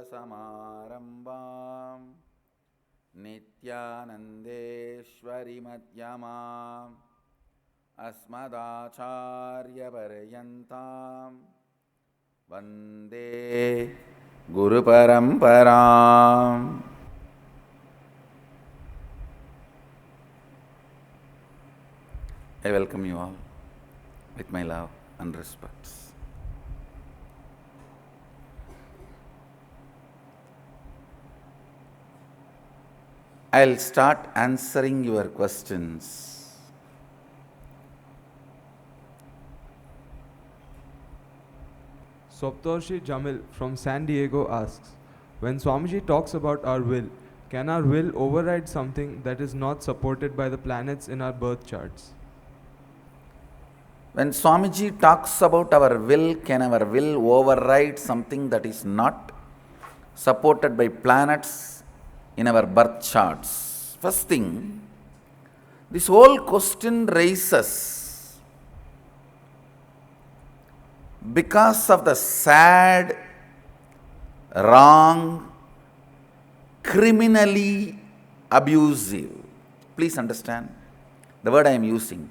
Samarambam Nithyanandeshwari Madhyamam Asmadacharya Paryantam Vande Guru Paramparam. I welcome you all with my love and respect. I'll start answering your questions. Soptorshi Jamil from San Diego asks, when Swamiji talks about our will, can our will override something that is not supported by the planets in our birth charts? When Swamiji talks about our will, can our will override something that is not supported by planets in our birth charts? First thing, this whole question raises because of the sad, wrong, criminally abusive. Please understand the word I am using.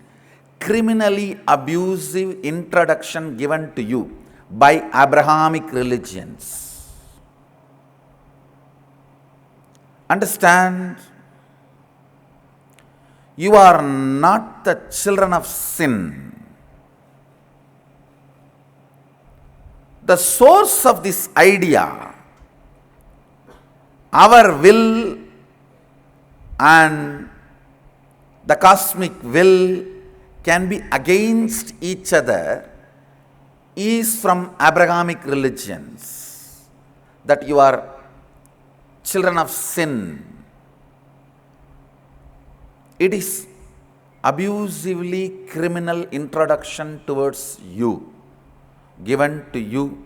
Criminally abusive introduction given to you by Abrahamic religions. Understand, you are not the children of sin. The source of this idea, our will and the cosmic will can be against each other, is from Abrahamic religions, that you are children of sin. It is abusively criminal introduction towards you, given to you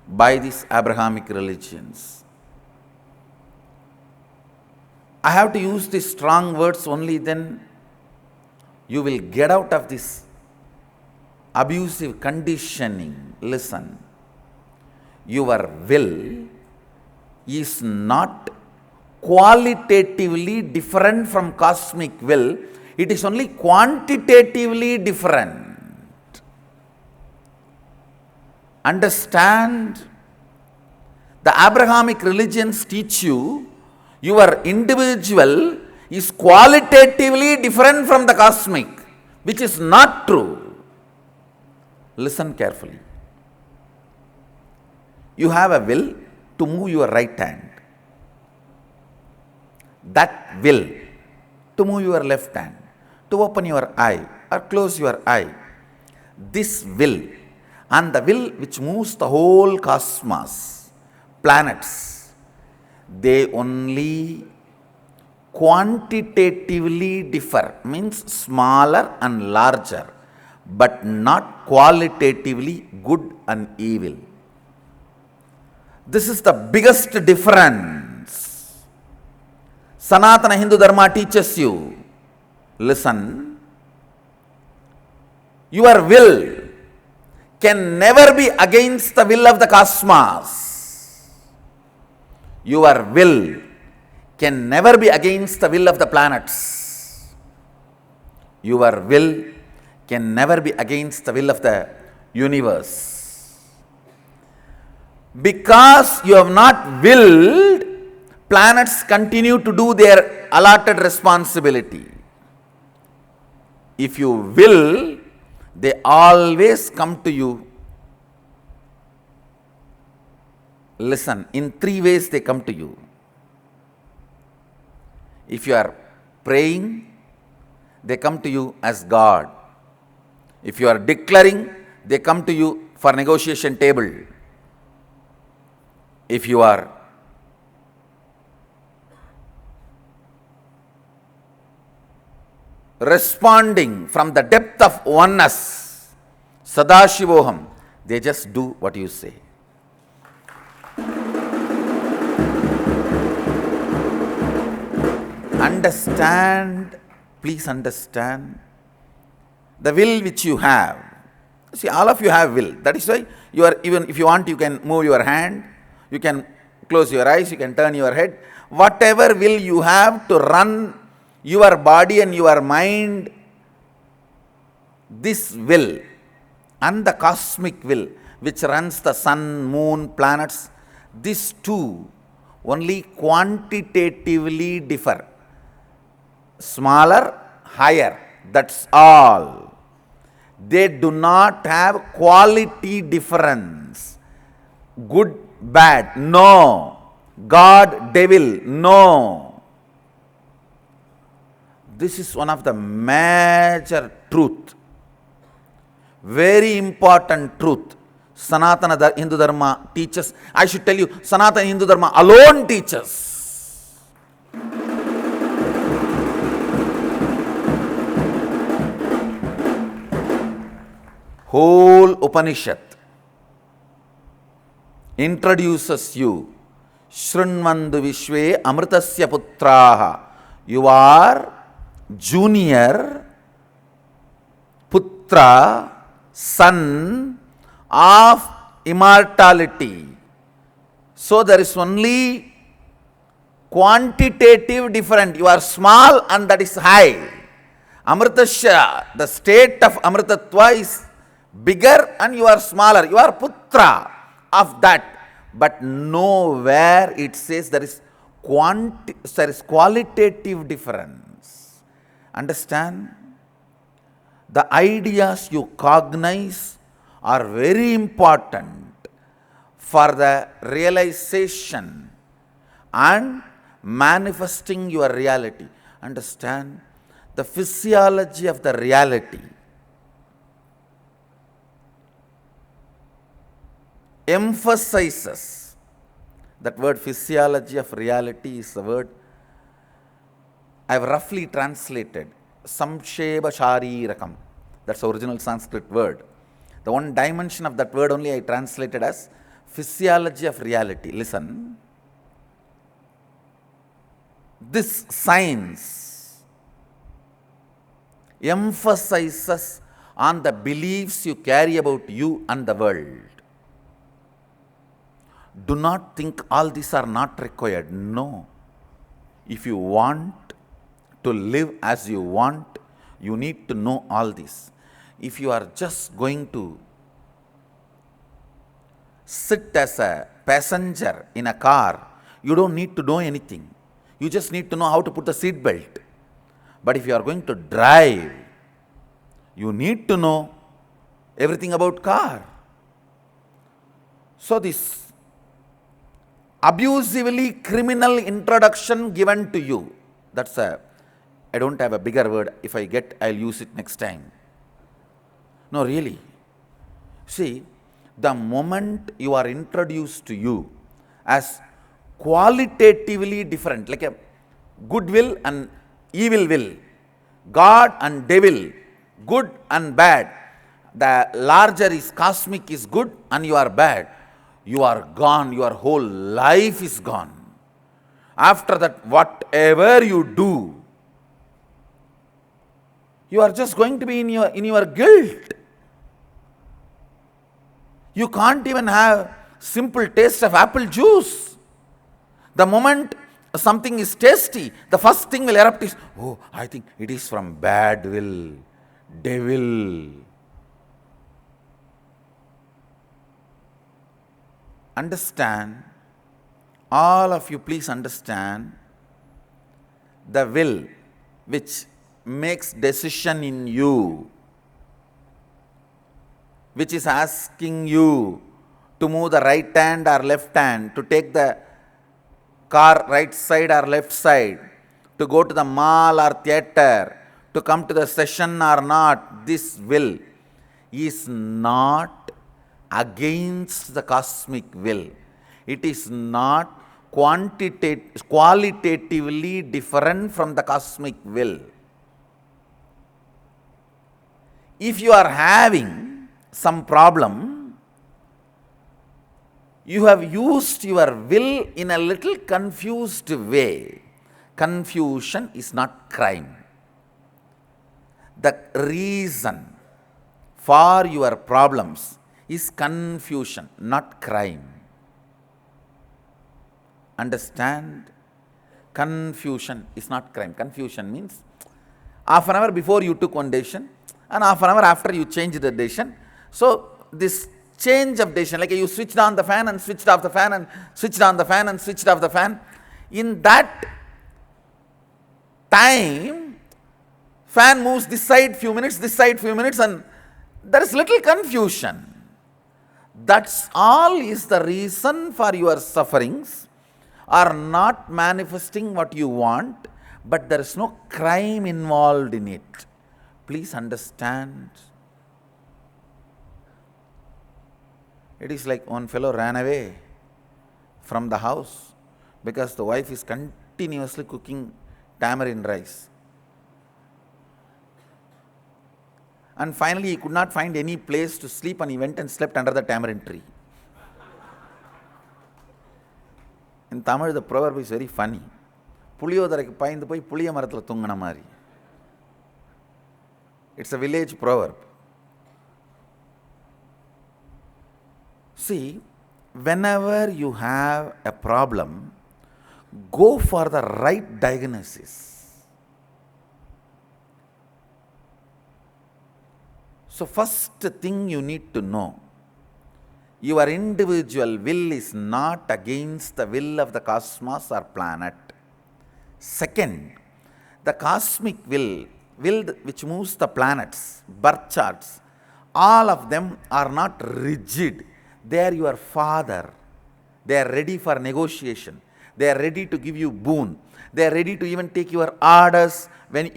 by these Abrahamic religions. I have to use these strong words only, then you will get out of this abusive conditioning. Listen, your will is not qualitatively different from cosmic will, it is only quantitatively different. Understand, the Abrahamic religions teach you your individual is qualitatively different from the cosmic, which is not true. Listen carefully. You have a will to move your right hand. That will to move your left hand, to open your eye or close your eye. This will and the will which moves the whole cosmos, planets, they only quantitatively differ, means smaller and larger, but not qualitatively good and evil. This is the biggest difference. Sanatana Hindu Dharma teaches you, listen, your will can never be against the will of the cosmos. Your will can never be against the will of the planets. Your will can never be against the will of the universe. Because you have not willed, planets continue to do their allotted responsibility. If you will, they always come to you. Listen, in three ways they come to you. If you are praying, they come to you as God. If you are declaring, they come to you for negotiation table. If you are responding from the depth of oneness, Sadashivoham, they just do what you say. Understand, please understand, the will which you have. See, all of you have will. That is why you are, even if you want, you can move your hand, you can close your eyes, you can turn your head. Whatever will you have to run your body and your mind, this will and the cosmic will which runs the sun, moon, planets, these two only quantitatively differ. Smaller, higher, that's all. They do not have quality difference. Good, bad, no. God, devil, no. This is one of the major truth, very important truth. Sanatana Hindu Dharma teaches, I should tell you, Sanatana Hindu Dharma alone teaches. Whole Upanishad introduces you, Shrunvandu Vishve Amritasya Putraha. You are junior Putra, son of immortality. So there is only quantitative difference. You are small and that is high. Amritasya, the state of Amritatva is bigger and you are smaller. You are Putra of that. But nowhere it says there is qualitative difference. Understand? The ideas you cognize are very important for the realization and manifesting your reality. Understand? The physiology of the reality emphasizes, that word physiology of reality is the word I have roughly translated, Samsheba Sharirakam. That's the original Sanskrit word. The one dimension of that word only I translated as physiology of reality. Listen. This science emphasizes on the beliefs you carry about you and the world. Do not think all these are not required. No. If you want to live as you want, you need to know all this. If you are just going to sit as a passenger in a car, you don't need to know anything. You just need to know how to put the seat belt. But if you are going to drive, you need to know everything about car. So this abusively criminal introduction given to you, that's I don't have a bigger word. If I get, I'll use it next time. No, really. See, the moment you are introduced to you as qualitatively different, like a good will and evil will, God and devil, good and bad, the larger is cosmic is good and you are bad, you are gone, your whole life is gone. After that, whatever you do, you are just going to be in your guilt. You can't even have simple taste of apple juice. The moment something is tasty, the first thing will erupt is, oh, I think it is from bad will, devil. Understand, all of you please understand, the will which makes decision in you, which is asking you to move the right hand or left hand, to take the car right side or left side, to go to the mall or theatre, to come to the session or not, this will is not against the cosmic will. It is not qualitatively different from the cosmic will. If you are having some problem, you have used your will in a little confused way. Confusion is not crime. The reason for your problems is confusion, not crime. Understand? Confusion is not crime. Confusion means half an hour before you took one decision and half an hour after you changed the decision. So this change of decision, like you switched on the fan and switched off the fan and switched on the fan and switched off the fan, in that time, fan moves this side few minutes, this side few minutes, and there is little confusion. That's all is the reason for your sufferings are not manifesting what you want, but there is no crime involved in it. Please understand. It is like one fellow ran away from the house because the wife is continuously cooking tamarind rice. And finally he could not find any place to sleep and he went and slept under the tamarind tree. In Tamil, the proverb is very funny. புளியோதரைக்கு பாய்ந்து போய் புளிய மரத்தில் தூங்கின மாதிரி. It's a village proverb. See, whenever you have a problem, go for the right diagnosis. So first thing you need to know, your individual will is not against the will of the cosmos or planet. Second, the cosmic will which moves the planets, birth charts, all of them are not rigid. They are your father. They are ready for negotiation. They are ready to give you boon. They are ready to even take your orders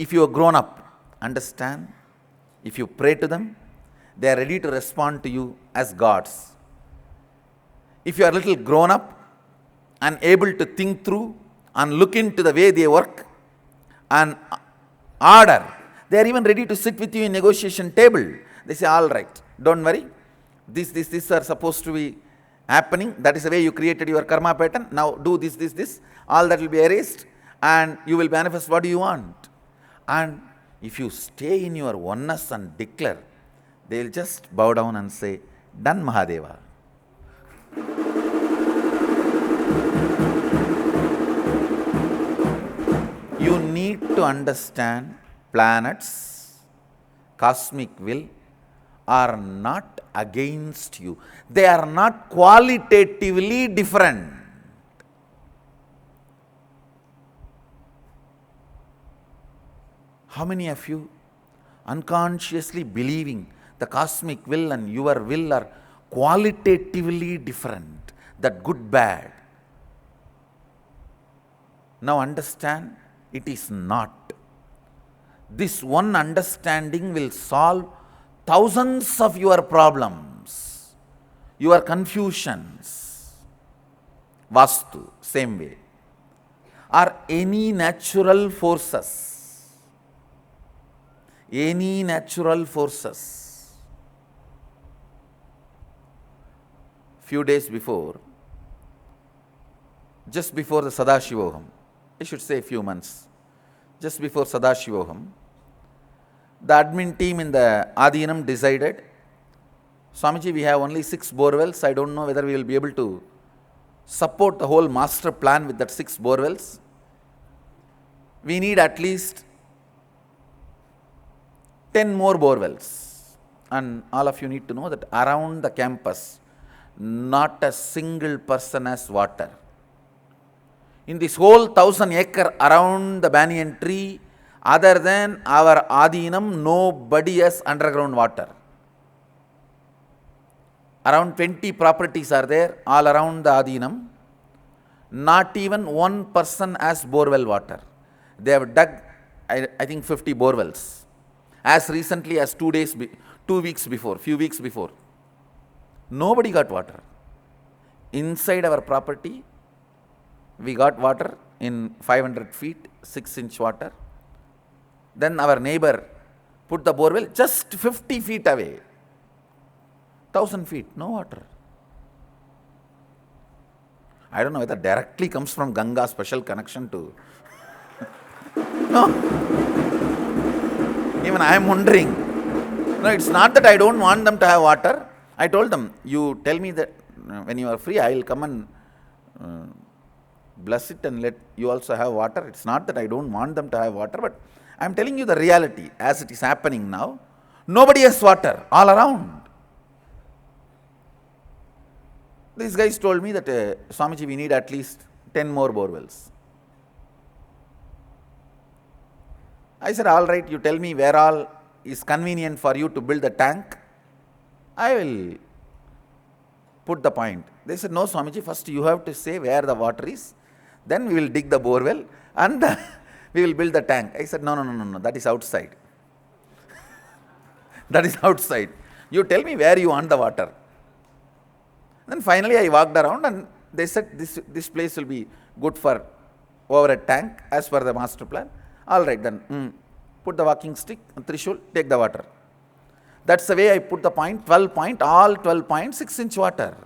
if you are grown up. Understand? If you pray to them, they are ready to respond to you as gods. If you are a little grown up and able to think through and look into the way they work and order, they are even ready to sit with you in negotiation table. They say, all right, don't worry. This are supposed to be happening. That is the way you created your karma pattern. Now do this. All that will be erased and you will manifest what you want. And if you stay in your oneness and declare, they will just bow down and say, done Mahadeva. You need to understand planets, cosmic will are not against you. They are not qualitatively different. How many of you unconsciously believing the cosmic will and your will are qualitatively different, that good, bad? Now understand, it is not. This one understanding will solve thousands of your problems, your confusions. Vastu, same way. Or any natural forces. Any natural forces. Few days before, just before the Sadashivoham, I should say few months, just before Sadashivoham, the admin team in the Adhinam decided, Swamiji, we have only 6 borewells. I don't know whether we will be able to support the whole master plan with that 6 borewells. We need at least 10 more borewells. And all of you need to know that around the campus, not a single person has water. In this whole 1,000-acre around the banyan tree, other than our Adhinam, nobody has underground water. Around 20 properties are there all around the Adhinam. Not even one person has borewell water. They have dug, I think, 50 borewells. As recently as 2 weeks before, few weeks before. Nobody got water. Inside our property, we got water in 500 feet, 6-inch water. Then our neighbor put the borewell just 50 feet away. 1,000 feet, no water. I don't know whether directly comes from Ganga, special connection to. No. Even I am wondering. No, it's not that I don't want them to have water. I told them, you tell me that when you are free, I will come and bless it and let you also have water. It's not that I don't want them to have water, but I am telling you the reality as it is happening now. Nobody has water all around. These guys told me that, Swamiji, we need at least 10 more borewells. I said, all right, you tell me where all is convenient for you to build the tank. I will put the point. They said, no, Swamiji, first you have to say where the water is. Then we will dig the borewell and we will build the tank. I said, no, that is outside. That is outside. You tell me where you want the water. Then finally I walked around and they said this place will be good for over a tank as per the master plan. All right then, put the walking stick, Trishul, take the water. That's the way I put the point, 12 point, all 12 points, 6-inch water.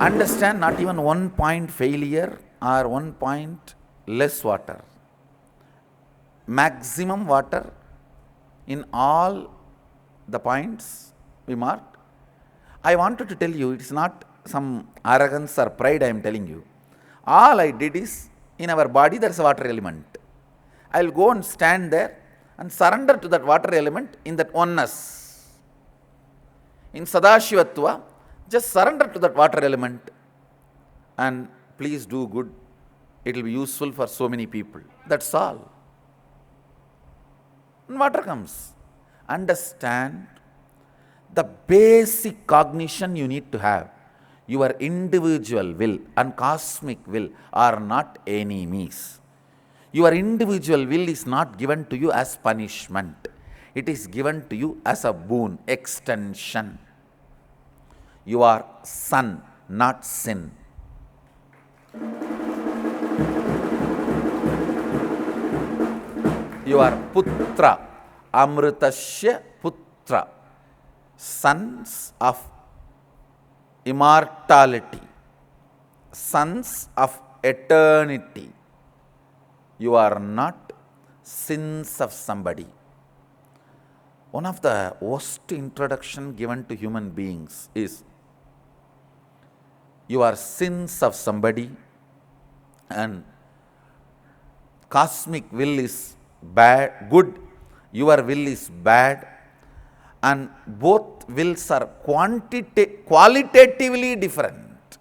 Understand, not even 1 point failure or 1 point less water. Maximum water in all the points we marked. I wanted to tell you, it's not some arrogance or pride I am telling you. All I did is, in our body there is a water element. I will go and stand there and surrender to that water element in that oneness. In Sadashivatva, just surrender to that water element and please do good. It will be useful for so many people. That's all. And water comes. Understand the basic cognition you need to have. Your individual will and cosmic will are not enemies. Your individual will is not given to you as punishment. It is given to you as a boon, extension. You are son, not sin. You are putra, amritasya putra, sons of immortality, sons of eternity. You are not sins of somebody. One of the worst introduction given to human beings is, you are sins of somebody and cosmic will is bad, good, your will is bad, and both wills are qualitatively different.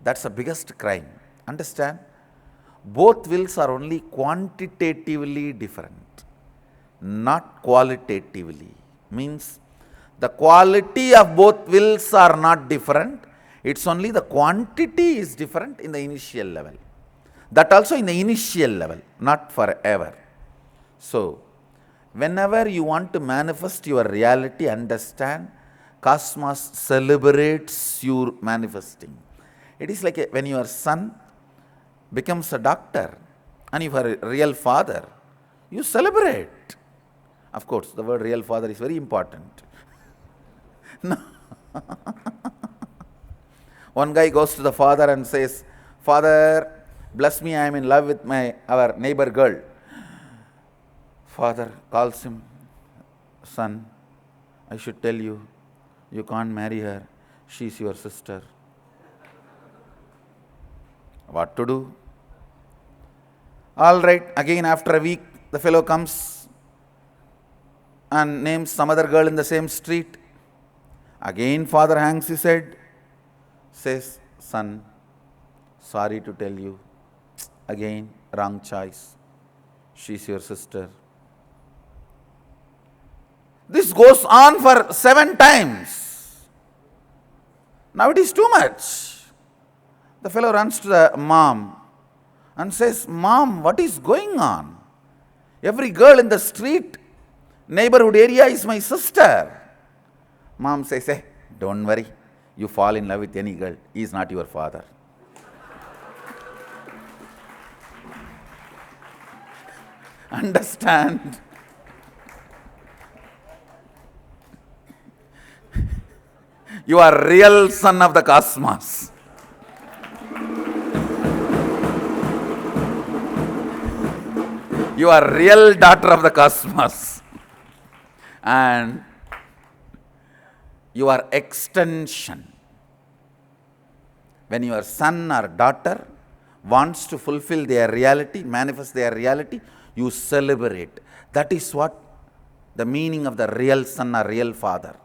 That's the biggest crime. Understand? Both wills are only quantitatively different, not qualitatively. Means the quality of both wills are not different. It's only the quantity is different in the initial level. That also in the initial level, not forever. So, whenever you want to manifest your reality, understand, cosmos celebrates your manifesting. It is like when your son becomes a doctor and you are a real father, you celebrate. Of course, the word real father is very important. No. One guy goes to the father and says, Father, bless me, I am in love with our neighbor girl. Father calls him, son, I should tell you, you can't marry her. She is your sister. What to do? All right, again after a week, the fellow comes and names some other girl in the same street. Again father hangs his head, says, son, sorry to tell you, again wrong choice. She is your sister. This goes on for 7 times. Now it is too much. The fellow runs to the mom and says, Mom, what is going on? Every girl in the street, neighborhood area is my sister. Mom says, hey, don't worry. You fall in love with any girl. He is not your father. Understand? You are real son of the cosmos. You are real daughter of the cosmos. And you are extension. When your son or daughter wants to fulfill their reality, manifest their reality, you celebrate. That is what the meaning of the real son or real father,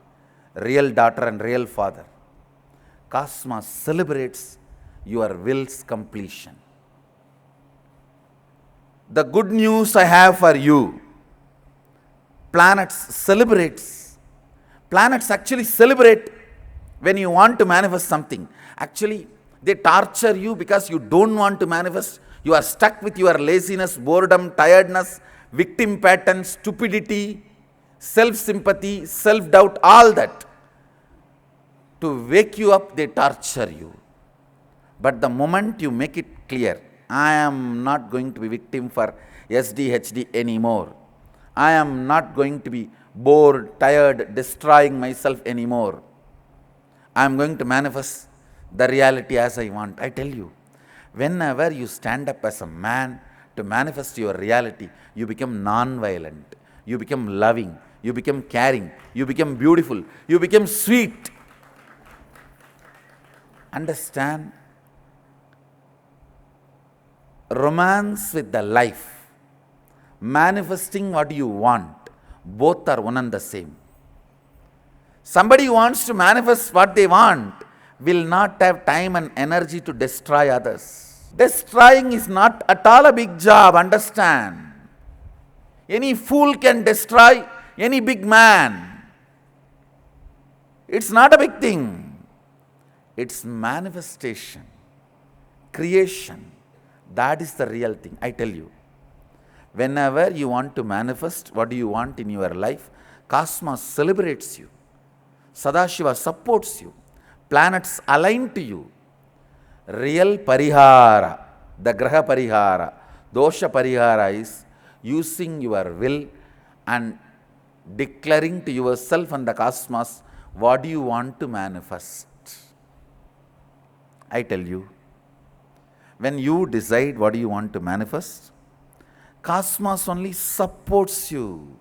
real daughter and real father. Cosmos celebrates your will's completion. The good news I have for you, planets actually celebrate when you want to manifest something. Actually, they torture you because you don't want to manifest. You are stuck with your laziness, boredom, tiredness, victim pattern, stupidity, self-sympathy, self-doubt, all that. To wake you up, they torture you. But the moment you make it clear, I am not going to be victim for SDHD anymore. I am not going to be bored, tired, destroying myself anymore. I am going to manifest the reality as I want. I tell you, whenever you stand up as a man to manifest your reality, you become non-violent, you become loving, you become caring, you become beautiful, you become sweet. Understand? Romance with the life, manifesting what you want, both are one and the same. Somebody who wants to manifest what they want will not have time and energy to destroy others. Destroying is not at all a big job, understand? Any fool can destroy any big man. It's not a big thing. It's manifestation, creation. That is the real thing. I tell you, whenever you want to manifest what you want in your life, cosmos celebrates you. Sadashiva supports you. Planets align to you. Real parihara, the graha parihara, dosha parihara is using your will and declaring to yourself and the cosmos what you want to manifest. I tell you, when you decide what you want to manifest, cosmos only supports you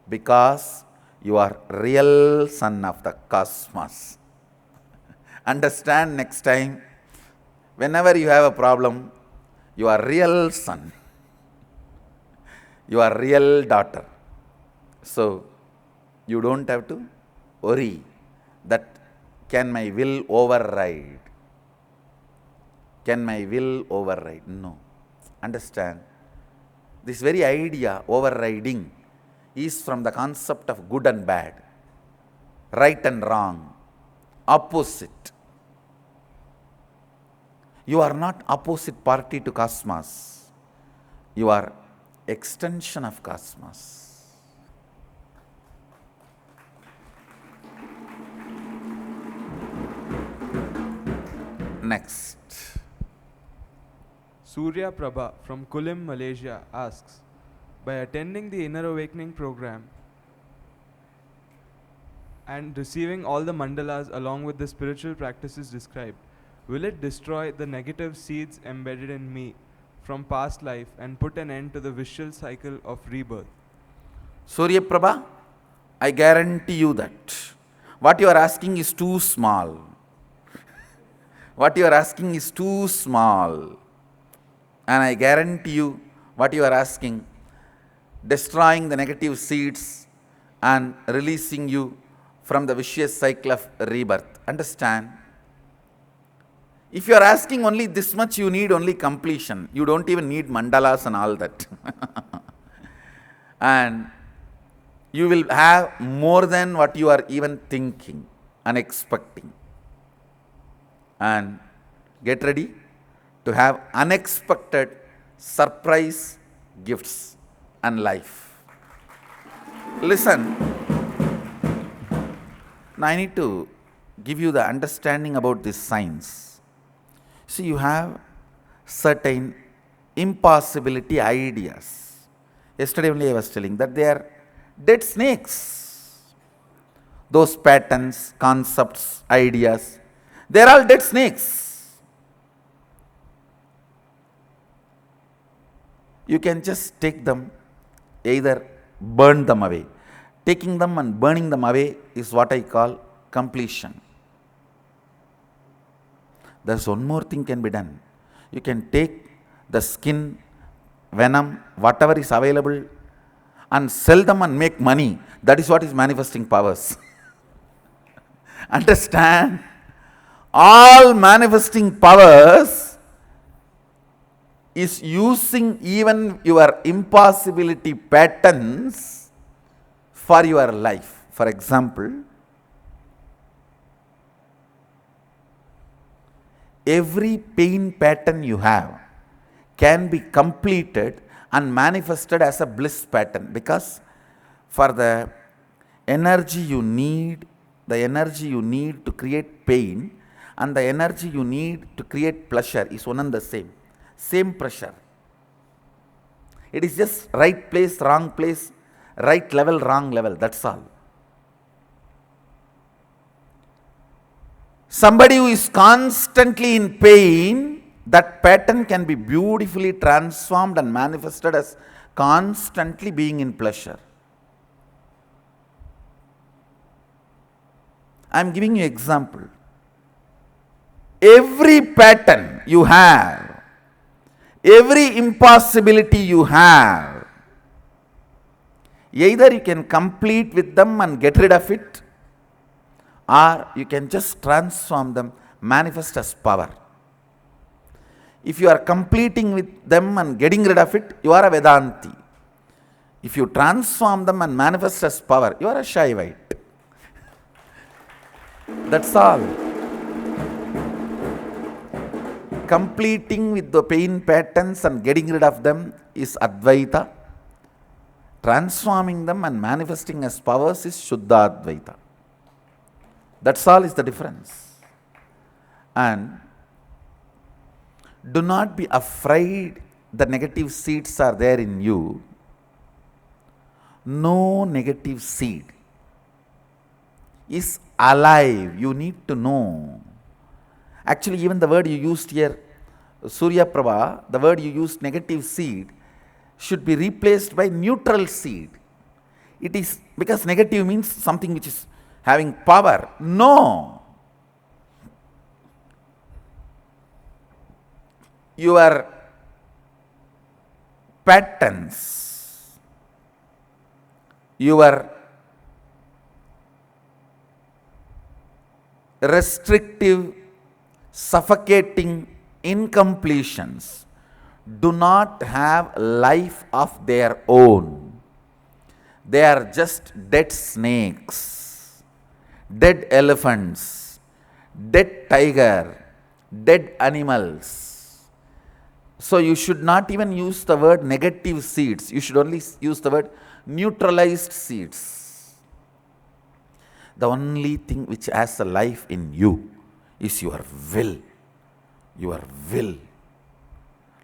because you are real son of the cosmos. Understand next time, whenever you have a problem, you are real son, you are real daughter. So, you don't have to worry that can my will override? Can my will override? No. Understand? This very idea, overriding, is from the concept of good and bad, right and wrong, opposite. You are not opposite party to cosmos. You are extension of cosmos. Next. Surya Prabha from Kulim, Malaysia asks, by attending the Inner Awakening program and receiving all the mandalas along with the spiritual practices described, will it destroy the negative seeds embedded in me from past life and put an end to the vicious cycle of rebirth? Surya Prabha, I guarantee you that what you are asking is too small. What you are asking is too small. And I guarantee you what you are asking, destroying the negative seeds and releasing you from the vicious cycle of rebirth. Understand? If you are asking only this much, you need only completion. You don't even need mandalas and all that. And you will have more than what you are even thinking and expecting. And get ready to have unexpected surprise gifts and life. Listen, now I need to give you the understanding about this science. See, you have certain impossibility ideas. Yesterday only I was telling that they are dead snakes. Those patterns, concepts, ideas, they are all dead snakes. You can just take them, either burn them away. Taking them and burning them away is what I call completion. There's one more thing can be done. You can take the skin, venom, whatever is available, and sell them and make money. That is what is manifesting powers. Understand? All manifesting powers is using even your impossibility patterns for your life. For example, every pain pattern you have can be completed and manifested as a bliss pattern, because for the energy you need to create pain and the energy you need to create pleasure is one and the same pressure. It is just right place, right level, wrong level, that's all. Somebody who is constantly in pain, that pattern can be beautifully transformed and manifested as constantly being in pleasure. I am giving you example. Every pattern you have, every impossibility you have, either you can complete with them and get rid of it, or you can just transform them, manifest as power. If you are completing with them and getting rid of it, you are a Vedanti. If you transform them and manifest as power, you are a Shaivite. That's all. Completing with the pain patterns and getting rid of them is Advaita. Transforming them and manifesting as powers is Shuddha Advaita. That's all is the difference. And do not be afraid the negative seeds are there in you. No negative seed is alive. You need to know. Actually, even the word you used here, Surya Prabha, the word you used, negative seed, should be replaced by neutral seed. It is because negative means something which is having power. No. Your patterns, your restrictive, suffocating incompletions do not have life of their own. They are just dead snakes, dead elephants, dead tiger, dead animals. So you should not even use the word negative seeds. You should only use the word neutralized seeds. The only thing which has a life in you is your will. Your will.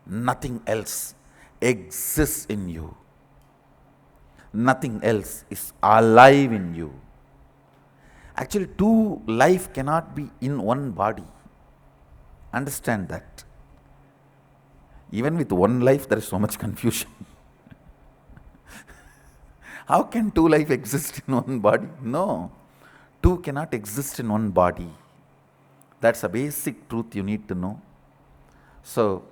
Nothing else exists in you. Nothing else is alive in you. Actually, two life cannot be in one body. Understand that. Even with one life, there is so much confusion. How can two life exist in one body? No. Two cannot exist in one body. That's a basic truth you need to know. So,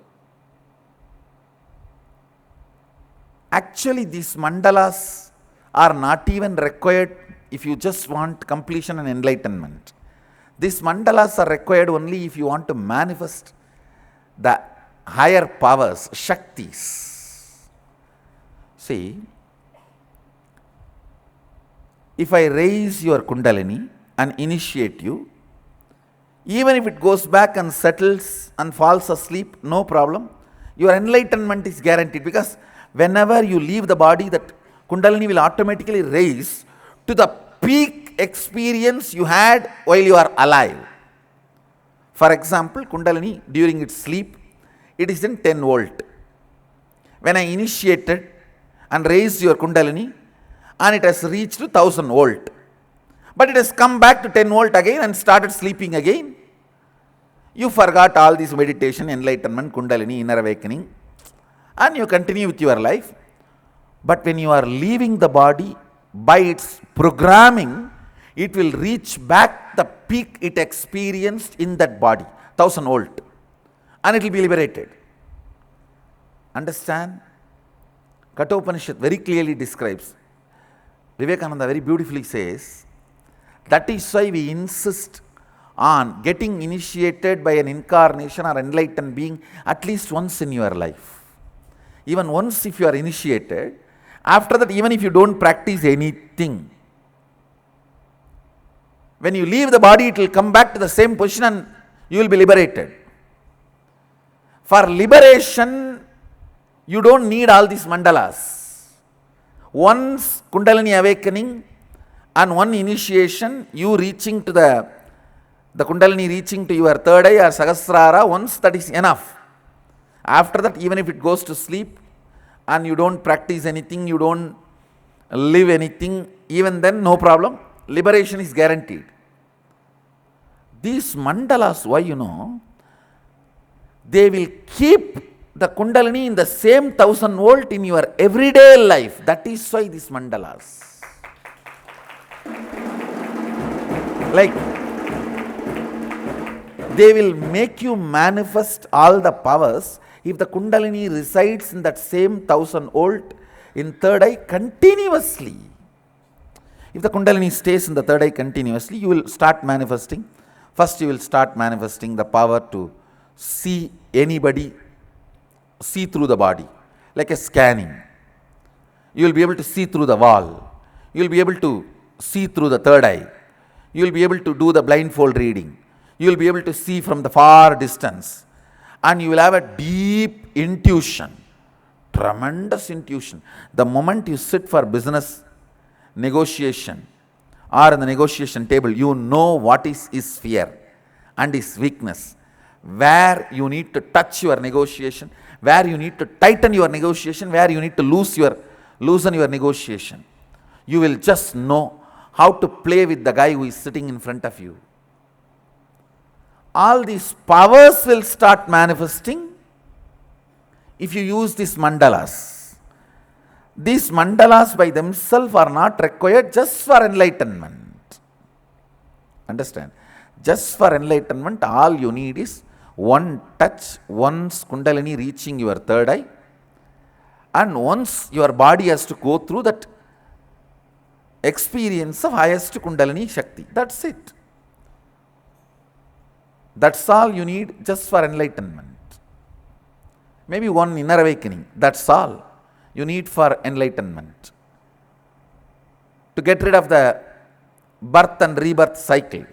actually these mandalas are not even required if you just want completion and enlightenment. These mandalas are required only if you want to manifest the higher powers, Shaktis. See, if I raise your Kundalini and initiate you, even if it goes back and settles and falls asleep, no problem. Your enlightenment is guaranteed, because whenever you leave the body, that Kundalini will automatically raise to the peak experience you had while you are alive. For example, Kundalini during its sleep, it is in 10 volt. When I initiated and raised your Kundalini and it has reached 1000 volt. But it has come back to 10 volt again and started sleeping again. You forgot all this meditation, enlightenment, Kundalini, inner awakening, and you continue with your life. But when you are leaving the body, by its programming, it will reach back the peak it experienced in that body, 1000 volt, and it will be liberated. Understand? Kathopanishad very clearly describes. Vivekananda very beautifully says, that is why we insist on getting initiated by an incarnation or enlightened being at least once in your life. Even once if you are initiated, after that even if you don't practice anything, when you leave the body it will come back to the same position and you will be liberated. For liberation, you don't need all these mandalas. Once Kundalini awakening and one initiation, you reaching to the Kundalini reaching to your third eye or Sahasrara, once that is enough. After that, even if it goes to sleep and you don't practice anything, you don't live anything, even then no problem. Liberation is guaranteed. These mandalas, why you know? They will keep the Kundalini in the same 1000 volt in your everyday life. That is why these mandalas. Like, they will make you manifest all the powers if the Kundalini resides in that same 1000 volt in third eye continuously. If the Kundalini stays in the third eye continuously, you will start manifesting. First you will start manifesting the power to see anybody, see through the body, like a scanning. You will be able to see through the wall. You will be able to see through the third eye. You will be able to do the blindfold reading. You will be able to see from the far distance. And you will have a deep intuition, tremendous intuition. The moment you sit for business negotiation or in the negotiation table, you know what is his fear and his weakness, where you need to touch your negotiation, where you need to tighten your negotiation, where you need to loosen your negotiation. You will just know how to play with the guy who is sitting in front of you. All these powers will start manifesting if you use these mandalas. These mandalas by themselves are not required just for enlightenment. Understand? Just for enlightenment, all you need is one touch, once Kundalini reaching your third eye, and once your body has to go through that experience of highest Kundalini Shakti. That's it. That's all you need just for enlightenment. Maybe one inner awakening. That's all you need for enlightenment. To get rid of the birth and rebirth cycle.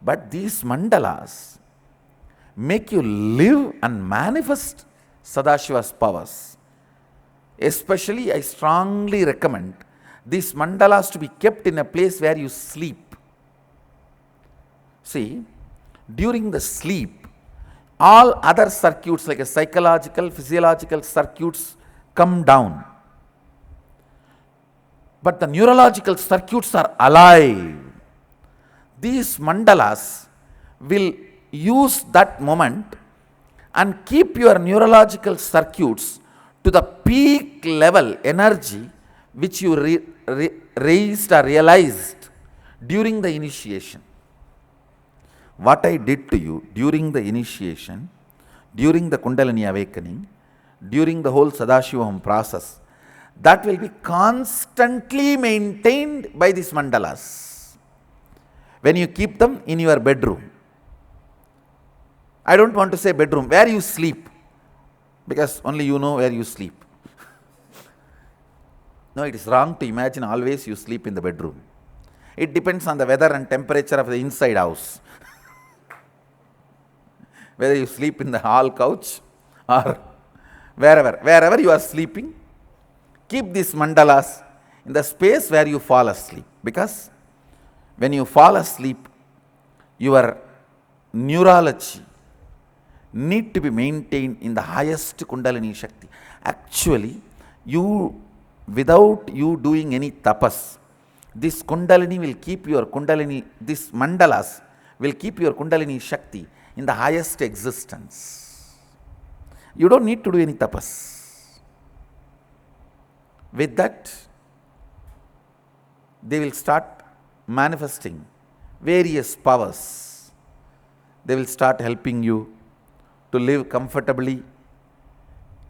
But these mandalas make you live and manifest Sadashiva's powers. Especially, I strongly recommend these mandalas to be kept in a place where you sleep. See, during the sleep, all other circuits like a psychological, physiological circuits come down. But the neurological circuits are alive. These mandalas will use that moment and keep your neurological circuits to the peak level energy which you raised or realized during the initiation. What I did to you during the initiation, during the Kundalini awakening, during the whole Sadashivam process, that will be constantly maintained by these mandalas. When you keep them in your bedroom, I don't want to say bedroom, where you sleep, because only you know where you sleep. No, it is wrong to imagine always you sleep in the bedroom. It depends on the weather and temperature of the inside house. Whether you sleep in the hall couch or wherever you are sleeping, keep these mandalas in the space where you fall asleep. Because when you fall asleep, your neurology need to be maintained in the highest Kundalini Shakti. Actually, you without you doing any tapas, this Kundalini will keep your Kundalini, this Mandalas will keep your Kundalini Shakti in the highest existence. You don't need to do any tapas. With that, they will start manifesting various powers. They will start helping you to live comfortably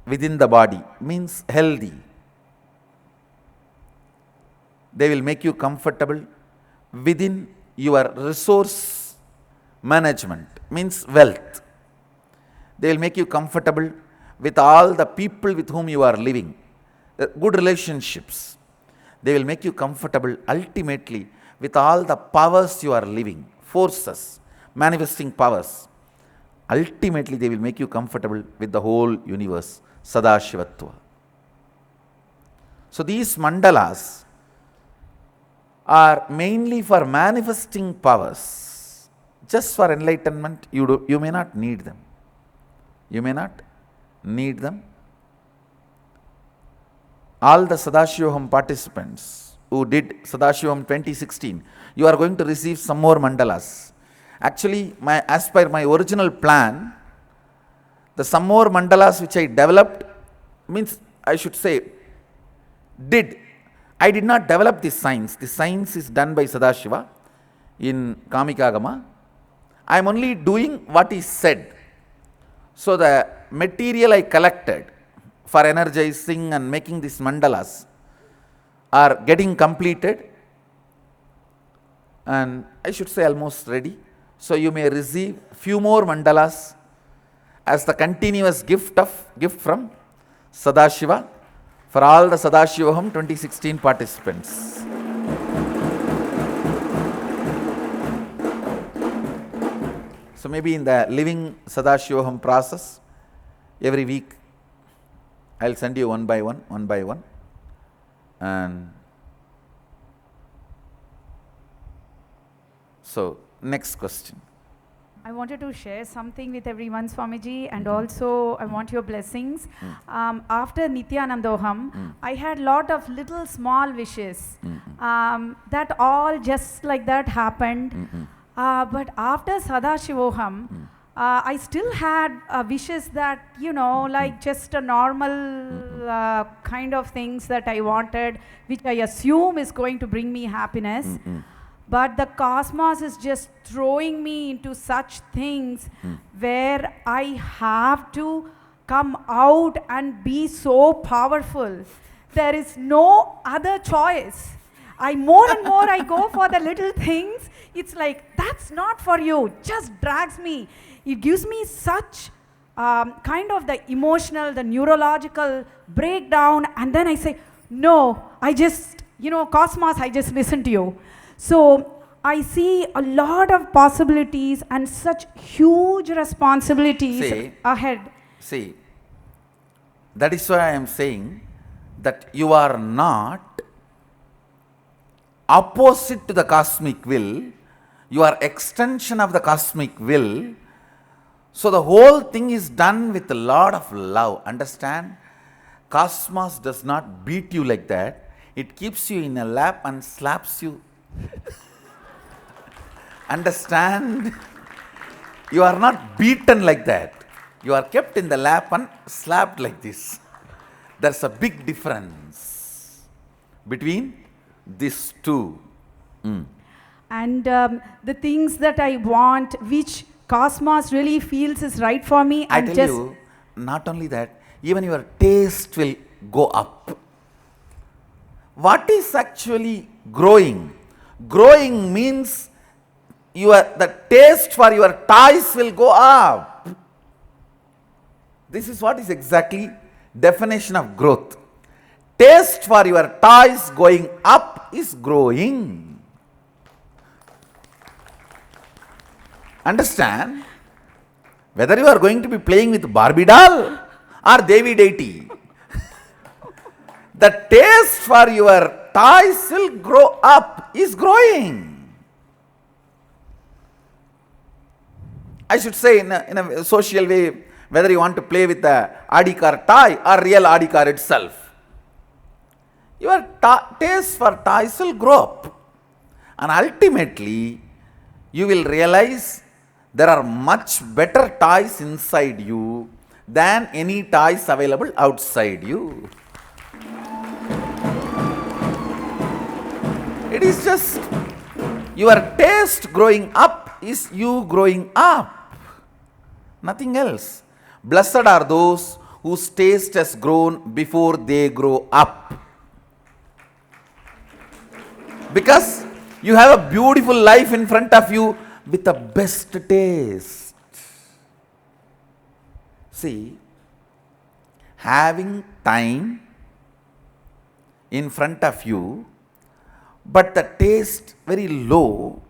within the body, means healthy. They will make you comfortable within your resource management, means wealth. They will make you comfortable with all the people with whom you are living, good relationships. They will make you comfortable ultimately with all the powers you are living, forces, manifesting powers. Ultimately, they will make you comfortable with the whole universe, Sadashivatva. So these mandalas are mainly for manifesting powers. Just for enlightenment, you may not need them. You may not need them. All the Sadashivam participants who did Sadashivam 2016, you are going to receive some more mandalas. Actually, as per my original plan, the some more mandalas which I developed, means I should say, I did not develop this science. The science is done by Sadashiva in Kamikagama. I am only doing what is said. So the material I collected for energizing and making these mandalas are getting completed, and I should say almost ready. So you may receive few more mandalas as the continuous gift from Sadashiva for all the Sadashivaham 2016 participants. So maybe in the living Sadashivaham process, every week I will send you one by one. And so, next question. I wanted to share something with everyone, Swamiji, and also I want your blessings. After Nithyanandoham, I had lot of little small wishes that all just like that happened. But after Sadashivoham, I still had wishes that, like just a normal kind of things that I wanted, which I assume is going to bring me happiness. But the cosmos is just throwing me into such things where I have to come out and be so powerful. There is no other choice. More and more I go for the little things. It's like, that's not for you. Just drags me. It gives me such kind of the emotional, the neurological breakdown. And then I say, no, I just, cosmos, I just listen to you. So I see a lot of possibilities and such huge responsibilities ahead. See, that is why I am saying that you are not opposite to the cosmic will, you are extension of the cosmic will. So the whole thing is done with a lot of love. Understand? Cosmos does not beat you like that. It keeps you in a lap and slaps you. Understand? You are not beaten like that. You are kept in the lap and slapped like this. There's a big difference between these two. And the things that I want, which cosmos really feels is right for me. I tell you, not only that, even your taste will go up. What is actually growing? Growing means the taste for your toys will go up. This is what is exactly definition of growth. Taste for your toys going up is growing. Understand? Whether you are going to be playing with Barbie doll or Devi deity, the taste for your toys will grow up, is growing. I should say in a social way, whether you want to play with the Audi car toy or real Audi car itself. your taste for toys will grow up. And ultimately, you will realize there are much better toys inside you than any toys available outside you. It is just your taste growing up is you growing up. Nothing else. Blessed are those whose taste has grown before they grow up. Because you have a beautiful life in front of you with the best taste. See, having time in front of you, but the taste very low,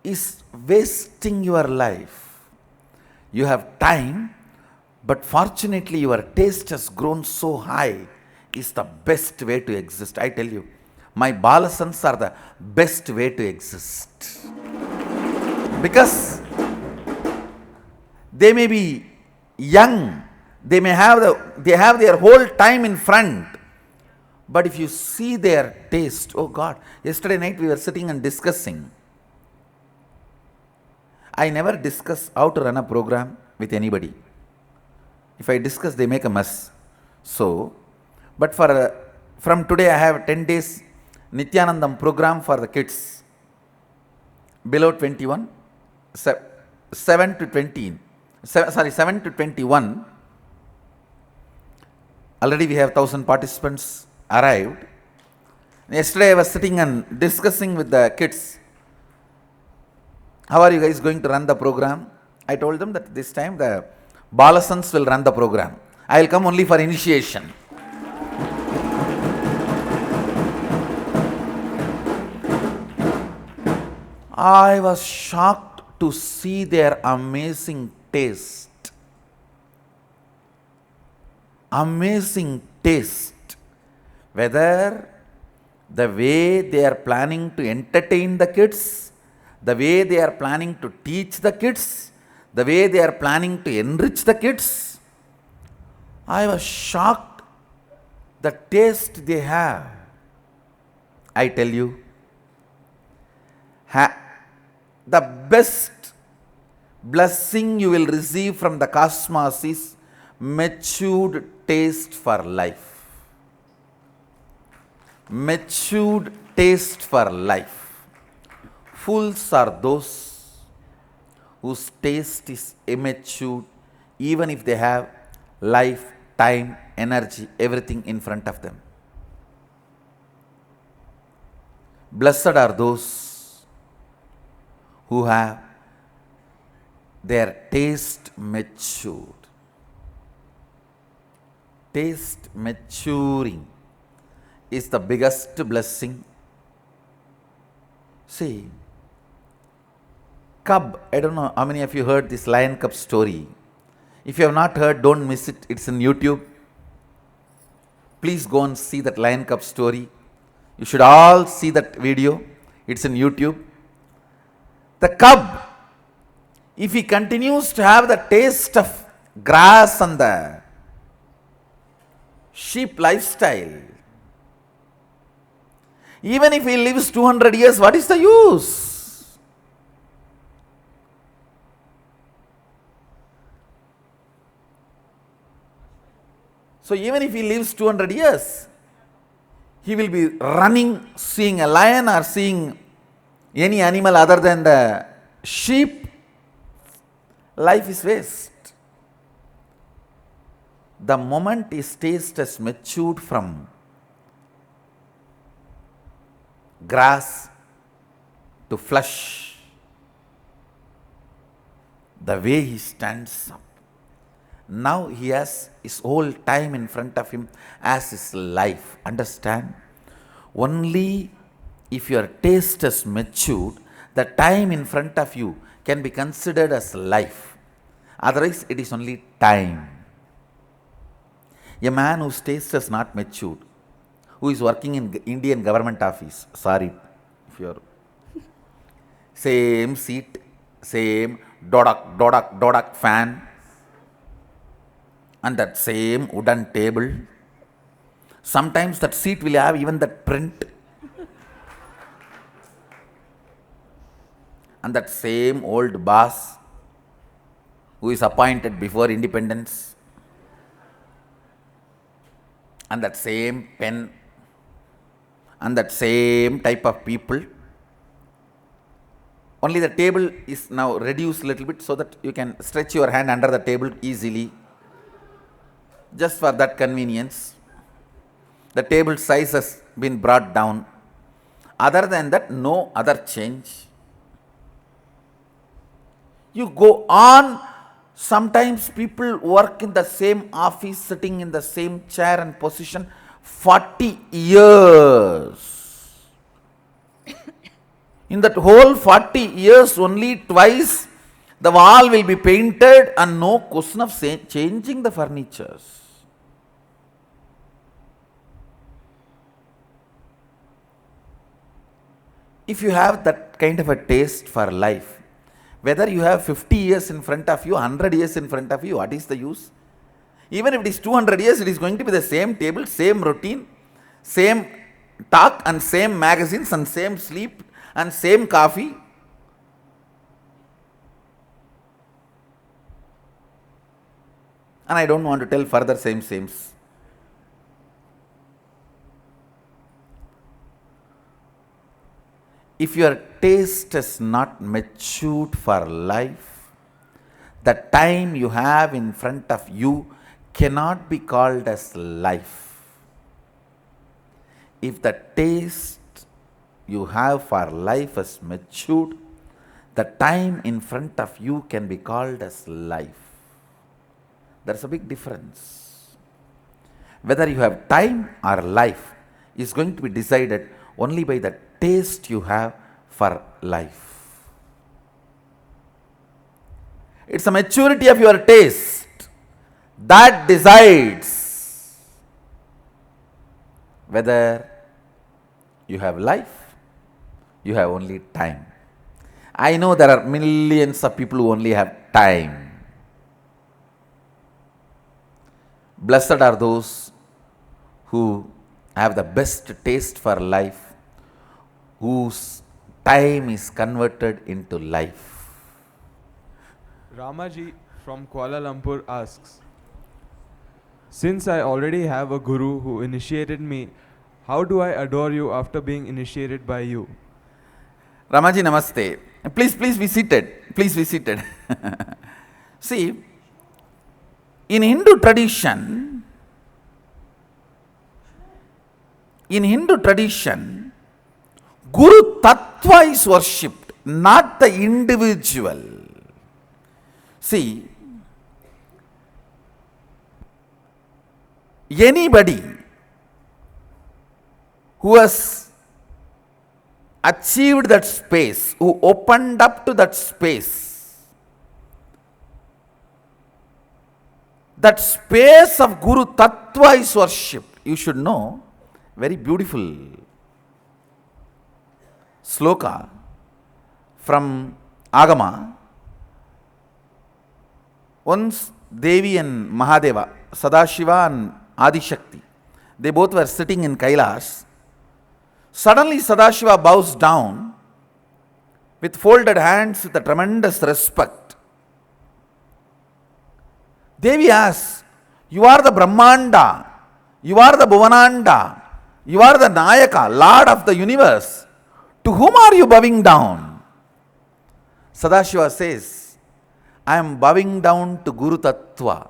is wasting your life. You have time, but fortunately your taste has grown so high, is the best way to exist. I tell you, my balasans are the best way to exist. Because they may be young, they have their whole time in front. But if you see their taste, oh God, yesterday night we were sitting and discussing. I never discuss how to run a program with anybody. If I discuss, they make a mess. So, but from today I have 10 days Nithyanandam program for the kids below 21, 7 to 21. Already we have 1,000 participants arrived. Yesterday I was sitting and discussing with the kids. How are you guys going to run the program? I told them that this time the balasans will run the program. I will come only for initiation. I was shocked to see their amazing taste. Amazing taste. Whether the way they are planning to entertain the kids, the way they are planning to teach the kids, the way they are planning to enrich the kids, I was shocked the taste they have. I tell you, the best blessing you will receive from the cosmos is matured taste for life. Matured taste for life. Fools are those whose taste is immature, even if they have life, time, energy, everything in front of them. Blessed are those who have their taste matured. Taste maturing is the biggest blessing. See, cub, I don't know how many of you heard this lion cub story. If you have not heard, don't miss it. It's in YouTube. Please go and see that lion cub story. You should all see that video. It's in YouTube. The cub, if he continues to have the taste of grass and the sheep lifestyle, even if he lives 200 years, what is the use? So even if he lives 200 years, he will be running, seeing a lion or seeing any animal other than the sheep. Life is waste. The moment his taste has matured from grass to flesh, the way he stands up, now he has his whole time in front of him as his life. Understand? Only if your taste has matured, the time in front of you can be considered as life. Otherwise, it is only time. A man whose taste has not matured, who is working in Indian government office, sorry, if you are same seat, same dodak fan, and that same wooden table, Sometimes that seat will have even that print. And that same old boss who is appointed before independence, and that same pen, and that same type of people. Only the table is now reduced a little bit so that you can stretch your hand under the table easily, just for that convenience. The table size has been brought down. Other than that, no other change. You go on, sometimes people work in the same office, sitting in the same chair and position 40 years. In that whole 40 years, only twice the wall will be painted and no question of changing the furnitures. If you have that kind of a taste for life, whether you have 50 years in front of you, 100 years in front of you, what is the use? Even if it is 200 years, it is going to be the same table, same routine, same talk and same magazines and same sleep and same coffee. And I don't want to tell further sames. If your taste is not matured for life, the time you have in front of you cannot be called as life. If the taste you have for life is matured, the time in front of you can be called as life. There's a big difference. Whether you have time or life is going to be decided only by the taste you have for life. It's the maturity of your taste that decides whether you have life, you have only time. I know there are millions of people who only have time. Blessed are those who have the best taste for life, whose time is converted into life. Ramaji from Kuala Lumpur asks, since I already have a guru who initiated me, how do I adore you after being initiated by you? Ramaji, namaste. Please be seated. Please be seated. See, in Hindu tradition, Guru Tattva is worshipped, not the individual. See, anybody who has achieved that space, who opened up to that space of Guru Tattva is worshipped. You should know, very beautiful sloka from Agama. Once Devi and Mahadeva, Sadashiva and Adishakti, they both were sitting in Kailash. Suddenly Sadashiva bows down with folded hands with a tremendous respect. Devi asks, you are the Brahmanda, you are the Bhuvananda, you are the Nayaka, Lord of the universe. To whom are you bowing down? Sadashiva says, I am bowing down to Guru Tattva,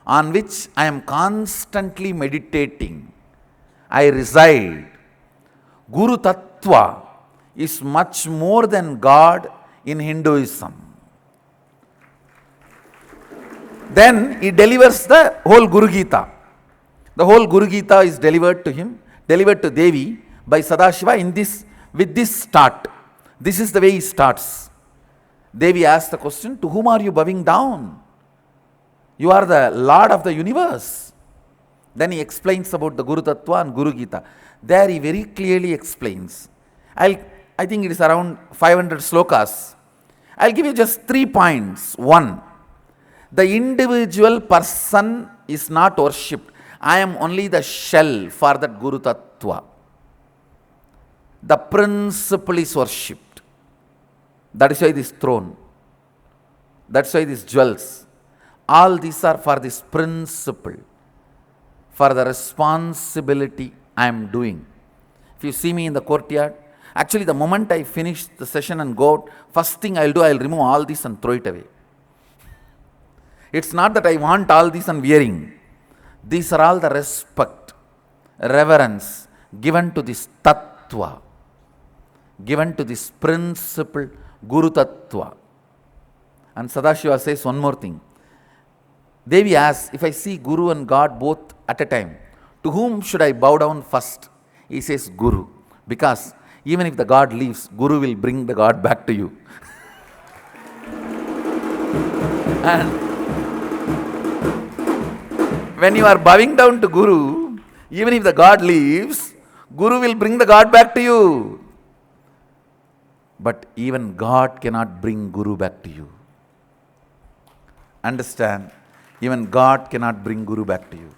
on which I am constantly meditating. I reside. Guru Tattva is much more than God in Hinduism. Then he delivers the whole Guru Gita. The whole Guru Gita is delivered to him, delivered to Devi by Sadashiva with this start. This is the way he starts. Devi asks the question, to whom are you bowing down? You are the Lord of the universe. Then he explains about the Guru Tattva and Guru Gita. There he very clearly explains. I think it is around 500 slokas. I'll give you just 3 points. 1, the individual person is not worshipped. I am only the shell for that Guru Tattva. The principle is worshipped. That is why this throne. That's why these jewels. All these are for this principle, for the responsibility I am doing. If you see me in the courtyard, actually the moment I finish the session and go out, first thing I'll do, I'll remove all this and throw it away. It's not that I want all this and wearing. These are all the respect, reverence given to this Tattva, given to this principle, Guru Tattva. And Sadashiva says one more thing. Devi asks, if I see Guru and God both at a time, to whom should I bow down first? He says Guru, because even if the God leaves, Guru will bring the God back to you. And when you are bowing down to Guru, even if the God leaves, Guru will bring the God back to you. But even God cannot bring Guru back to you. Understand? Even God cannot bring Guru back to you.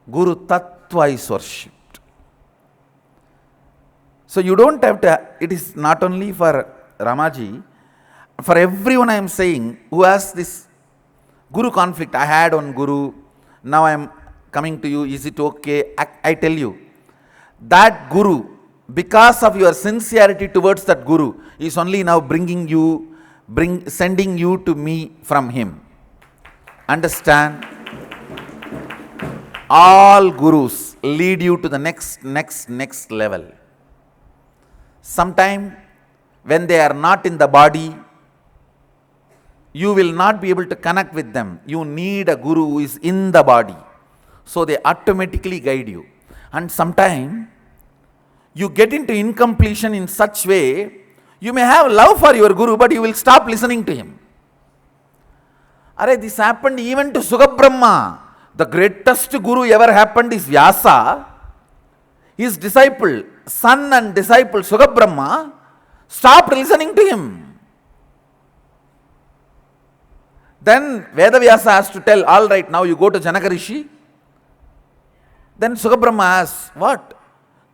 Guru Tattva is worshipped. So you don't have to, it is not only for Ramaji, for everyone I am saying who has this Guru conflict. I had one Guru, now I am coming to you, is it okay? I tell you, that Guru, because of your sincerity towards that Guru, is only now sending you to me from him. Understand? All Gurus lead you to the next level. Sometime when they are not in the body, you will not be able to connect with them. You need a Guru who is in the body. So they automatically guide you. And sometime you get into incompletion in such way, you may have love for your Guru, but you will stop listening to him. This happened even to Sugabrahma. The greatest Guru ever happened is Vyasa. His disciple, son and disciple Sugabrahma, stopped listening to him. Then Vedavyasa has to tell, all right, now you go to Janaka Rishi. Then Sugabrahma asks, what?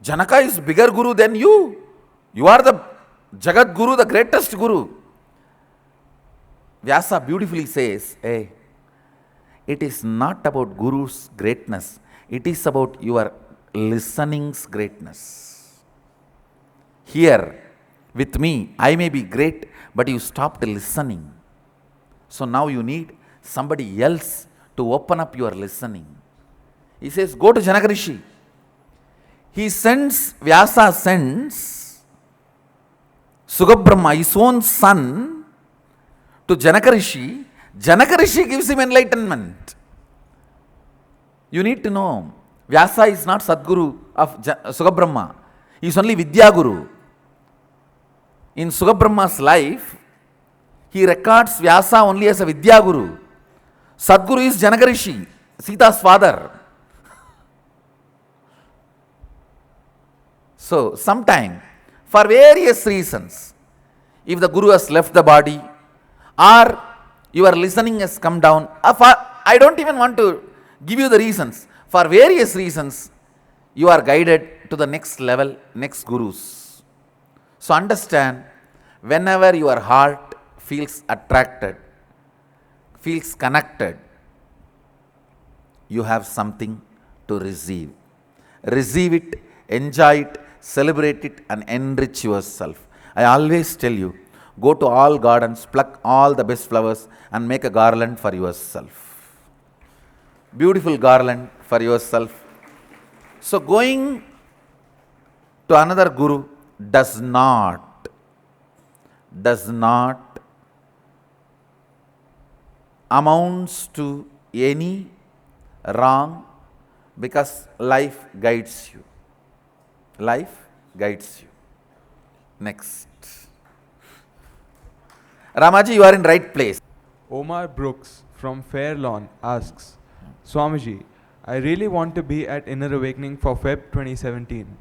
Janaka is bigger Guru than you. You are the Jagat Guru, the greatest Guru. Vyasa beautifully says, hey, it is not about Guru's greatness. It is about your listening's greatness. Here, with me, I may be great, but you stopped listening. So now you need somebody else to open up your listening. He says, go to Janaka Rishi. Vyasa sends Sugabrahma, his own son, to Janaka Rishi. Janaka Rishi gives him enlightenment. You need to know, Vyasa is not Sadguru of Sugabrahma. He is only Vidya Guru. In Sugabrahma's life, he records Vyasa only as a Vidya Guru. Sadguru is Janaka Rishi, Sita's father. So, sometime, for various reasons, if the Guru has left the body, or your listening has come down, I don't even want to give you the reasons. For various reasons, you are guided to the next level, next Gurus. So understand, whenever your heart feels attracted, feels connected, you have something to receive. Receive it, enjoy it, celebrate it, and enrich yourself. I always tell you, go to all gardens, pluck all the best flowers and make a garland for yourself. Beautiful garland for yourself. So going to another Guru does not amounts to any wrong, because life guides you. Life guides you. Next. Ramaji, you are in right place. Omar Brooks from Fair Lawn asks, Swamiji, I really want to be at Inner Awakening for Feb 2017.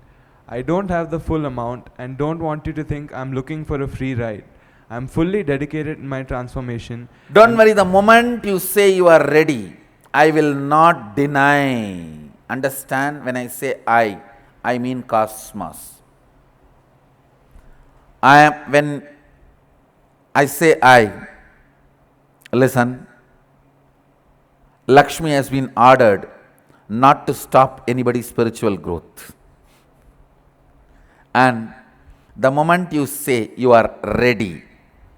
I don't have the full amount and don't want you to think I'm looking for a free ride. I'm fully dedicated in my transformation. Don't worry, the moment you say you are ready, I will not deny. Understand, when I say I mean cosmos. When I say I, listen, Lakshmi has been ordered not to stop anybody's spiritual growth. And the moment you say you are ready,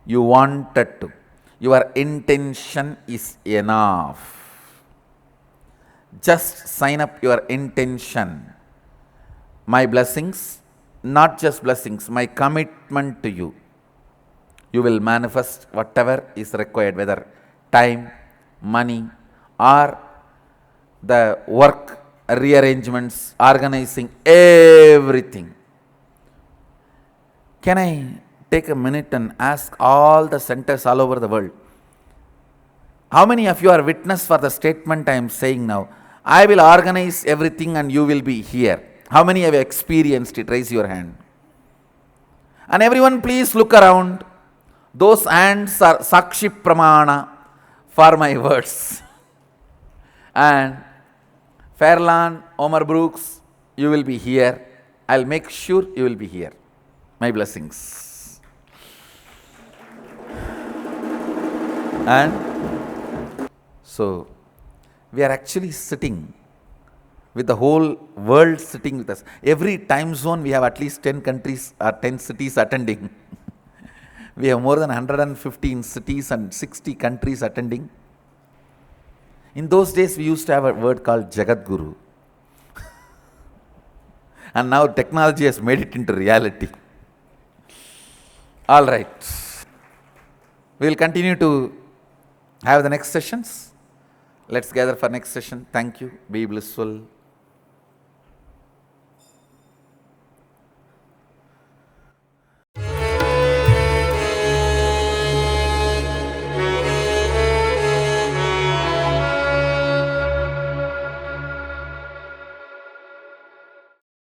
you wanted to, your intention is enough. Just sign up your intention. My blessings, not just blessings, my commitment to you. You will manifest whatever is required, whether time, money, or the work rearrangements, organizing, everything. Can I take a minute and ask all the centers all over the world? How many of you are witness for the statement I am saying now? I will organize everything and you will be here. How many have experienced it? Raise your hand. And everyone please look around. Those hands are Sakshi Pramana for my words. And Fairlawn, Omar Brooks, you will be here. I'll make sure you will be here. My blessings. And so, we are actually sitting with the whole world sitting with us. Every time zone we have at least 10 countries or 10 cities attending. We have more than 115 cities and 60 countries attending. In those days we used to have a word called Jagat Guru. And now technology has made it into reality. All right. We will continue to have the next sessions. Let's gather for next session. Thank you. Be blissful.